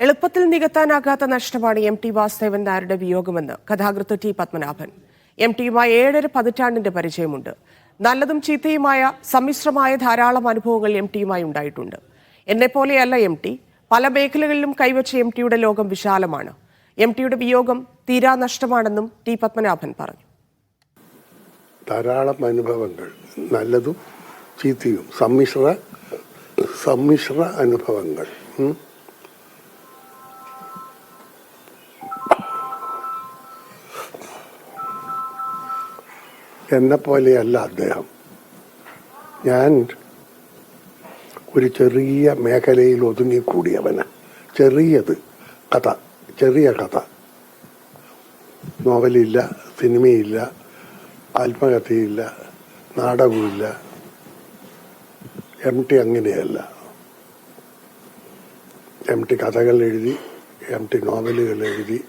എളുപ്പത്തിൽ നികത്താനാകാത്ത നഷ്ടമാണ് എം.ടി. വാസുദേവൻ നായരുടെ വിയോഗമെന്ന് കഥാകൃത്ത് ടി. പത്മനാഭൻ. എം.ടിയുമായി 7.5 പതിറ്റാണ്ടിന്റെ പരിചയമുണ്ട്. നല്ലതും ചീത്തയുമായ സമ്മിശ്രമായ ധാരാളം അനുഭവങ്ങൾ എം.ടിയുമായി ഉണ്ടായിട്ടുണ്ട്. എന്നെപ്പോലെയല്ല എം.ടി. പല മേഖലകളിലും കൈവച്ച എം.ടിയുടെ ലോകം വിശാലമാണ്. എം.ടിയുടെ വിയോഗം തീരാ നഷ്ടമാണെന്നും ടി. പത്മനാഭൻ പറഞ്ഞു. ധാരാളം അനുഭവങ്ങൾ, നല്ലതും ചീത്തയും, സമ്മിശ്ര അനുഭവങ്ങൾ. എന്നെപ്പോലെയല്ല അദ്ദേഹം. ഞാൻ ഒരു ചെറിയ മേഖലയിൽ ഒതുങ്ങിക്കൂടിയവന്. ചെറിയ കഥ, നോവലില്ല, സിനിമയില്ല, ആത്മകഥയില്ല, നാടകമില്ല. എം.ടി. അങ്ങനെയല്ല. എം.ടി. കഥകൾ എഴുതി, എം.ടി. നോവലുകൾ എഴുതി,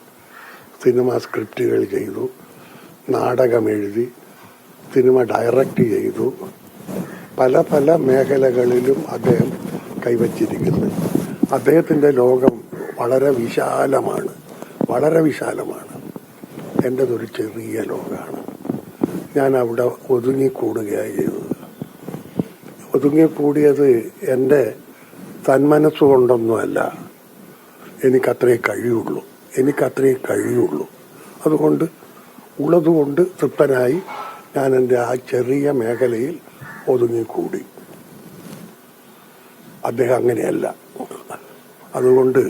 സിനിമ സ്ക്രിപ്റ്റുകൾ ചെയ്തു, നാടകം എഴുതി, സിനിമ ഡയറക്റ്റ് ചെയ്തു. പല മേഖലകളിലും അദ്ദേഹം കൈവച്ചിരിക്കുന്നു. അദ്ദേഹത്തിൻ്റെ ലോകം വളരെ വിശാലമാണ്. എൻ്റെതൊരു ചെറിയ ലോകമാണ്. ഞാൻ അവിടെ ഒതുങ്ങിക്കൂടുകയായി ചെയ്തത്. ഒതുങ്ങിക്കൂടിയത് എൻ്റെ തന്മനസ്സുകൊണ്ടൊന്നുമല്ല. എനിക്കത്രേ കഴിയുള്ളൂ. അതുകൊണ്ട് ഉള്ളതുകൊണ്ട് തൃപ്തനായി ഞാൻ എൻ്റെ ആ ചെറിയ മേഖലയിൽ ഒതുങ്ങിക്കൂടി. അദ്ദേഹം അങ്ങനെയല്ല. അതുകൊണ്ട്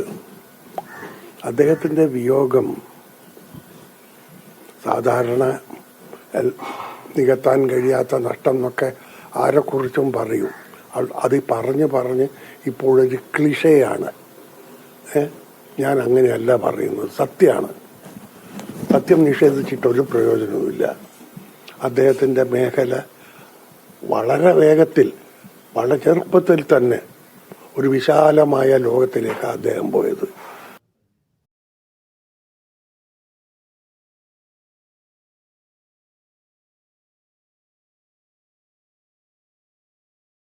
അദ്ദേഹത്തിൻ്റെ വിയോഗം സാധാരണ നികത്താൻ കഴിയാത്ത നഷ്ടം എന്നൊക്കെ ആരെക്കുറിച്ചും പറയും. അത് പറഞ്ഞ് ഇപ്പോഴൊരു ക്ലിഷയാണ്. ഞാൻ അങ്ങനെയല്ല പറയുന്നത്. സത്യമാണ്. സത്യം നിഷേധിച്ചിട്ടൊരു പ്രയോജനവുമില്ല. അദ്ദേഹത്തിൻ്റെ മേഖല വളരെ വേഗത്തിൽ, വളരെ ചെറുപ്പത്തിൽ തന്നെ ഒരു വിശാലമായ ലോകത്തിലേക്ക് അദ്ദേഹം പോയത്.